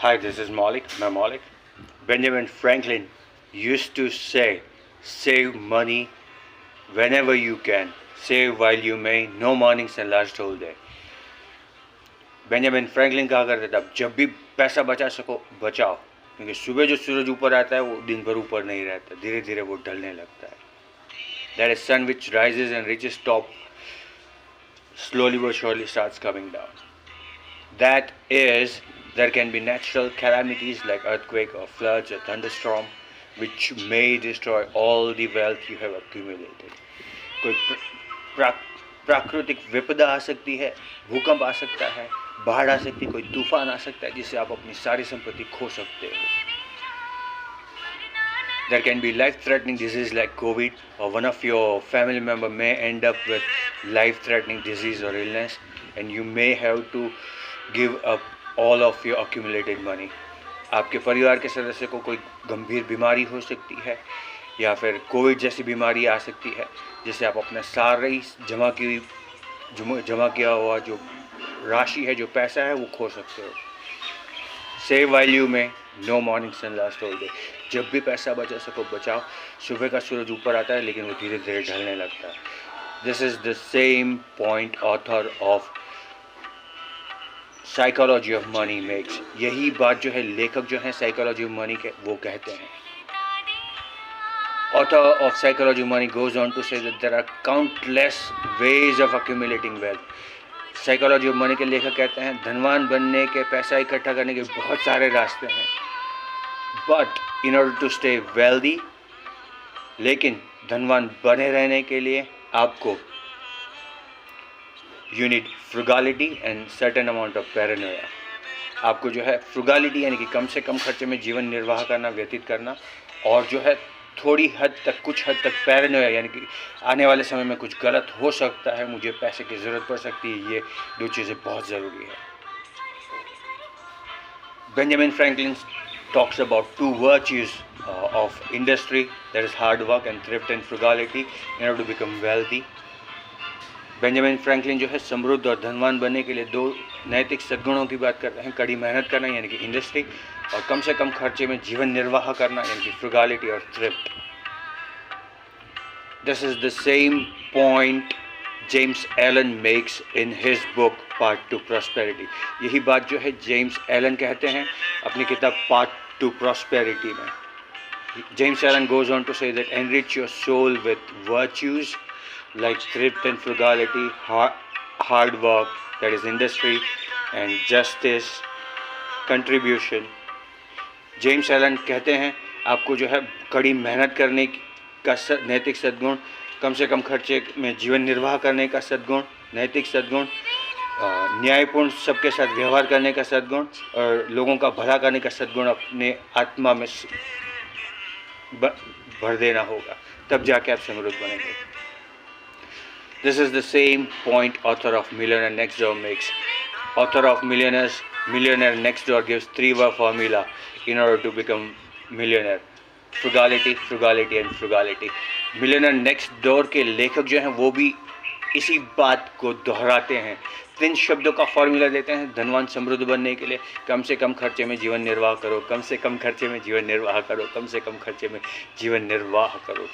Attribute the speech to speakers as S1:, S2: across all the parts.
S1: Hi, this is Malik. I'm Malik. Benjamin Franklin used to say, save money whenever you can. Save while you may. No mornings and last whole day. Benjamin Franklin कहा करते थे, जब भी पैसा बचा सको बचाओ, क्योंकि सुबह जो सूरज ऊपर आता है वो दिन भर ऊपर नहीं रहता, धीरे धीरे वो ढलने लगता है. That is sun which rises and reaches top, slowly but surely starts coming down. That is, there can be natural calamities like earthquake or floods or thunderstorm which may destroy all the wealth you have accumulated. कोई प्राकृतिक विपदा आ सकती है, भूकंप आ सकता है, बाढ़ आ सकती है, कोई तूफान आ सकता है जिससे आप अपनी सारी संपत्ति खो सकते हो. There can be life-threatening disease like COVID, or one of your family member may end up with life-threatening disease or illness, and you may have to give up all of your accumulated money. आपके परिवार के सदस्य को कोई गंभीर बीमारी हो सकती है या फिर कोविड जैसी बीमारी आ सकती है जिससे आप अपना सारी जमा किया हुआ जो राशि है, जो पैसा है, वो खो सकते हो. Save while you may, no morning sun last all day. जब भी पैसा बचा सको बचाओ. सुबह का सूरज ऊपर आता है लेकिन वो धीरे धीरे ढलने लगता है. This is the same point author of psychology of money makes. यही बात जो है लेखक जो है साइकोलॉजी ऑफ मनी के वो कहते हैं. Author of Psychology of Money goes on to say that there are countless ways of accumulating wealth. Psychology of Money के लेखक कहते हैं धनवान बनने के, पैसा इकट्ठा करने के बहुत सारे रास्ते हैं. But in order to stay wealthy, लेकिन धनवान बने रहने के लिए आपको you need frugality and certain amount of paranoia. आपको जो है frugality यानी कि कम से कम खर्चे में जीवन निर्वाह करना, व्यतीत करना, और जो है थोड़ी हद तक, कुछ हद तक पैरानोया यानी कि आने वाले समय में कुछ गलत हो सकता है, मुझे पैसे की ज़रूरत पड़ सकती है. ये दो चीज़ें बहुत ज़रूरी है. Benjamin Franklin talks about two virtues of industry, that is hard work and thrift and frugality, in order to become wealthy. Benjamin Franklin जो है समृद्ध और धनवान बनने के लिए दो नैतिक सद्गुणों की बात करते हैं. कड़ी मेहनत करना यानी कि इंडस्ट्री, और कम से कम खर्चे में जीवन निर्वाह करना यानी कि फ्रुगैलिटी और thrift. This is the same point James Allen makes in his book part to prosperity. यही बात जो है जेम्स एलन कहते हैं अपनी किताब पार्ट टू प्रॉस्पेरिटी में. James Allen goes on to say that enrich your soul with virtues like thrift and frugality, hard work, that is industry, and justice, contribution. James Allen कहते हैं आपको जो है कड़ी मेहनत करने का नैतिक सद्गुण, कम से कम खर्चे में जीवन निर्वाह करने का सद्गुण, नैतिक सद्गुण, न्यायपूर्ण सबके साथ व्यवहार करने का सद्गुण, और लोगों का भला करने का सद्गुण अपने आत्मा में भर देना होगा. तब जाके आप समृद्ध बनेंगे. This is the same point author of Millionaire Next Door makes. Author of Millionaire Next Door gives 3-word formula in order to become millionaire. Frugality, frugality and frugality. Millionaire Next Door के लेखक जो हैं वो भी इसी बात को दोहराते हैं. 3 शब्दों का फॉर्मूला देते हैं धनवान समृद्ध बनने के लिए. कम से कम खर्चे में जीवन निर्वाह करो, कम से कम खर्चे में जीवन निर्वाह करो, कम से कम खर्चे में जीवन निर्वाह करो.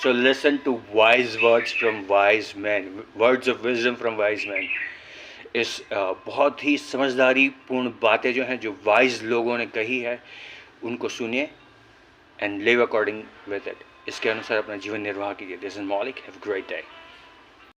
S1: So listen to wise words from wise men, words of wisdom from wise men. इस बहुत ही समझदारी पूर्ण बातें जो हैं जो वाइज लोगों ने कही है उनको सुनिए and live according with it. इसके अनुसार अपना जीवन निर्वाह कीजिए. This is Malik. Have a great day.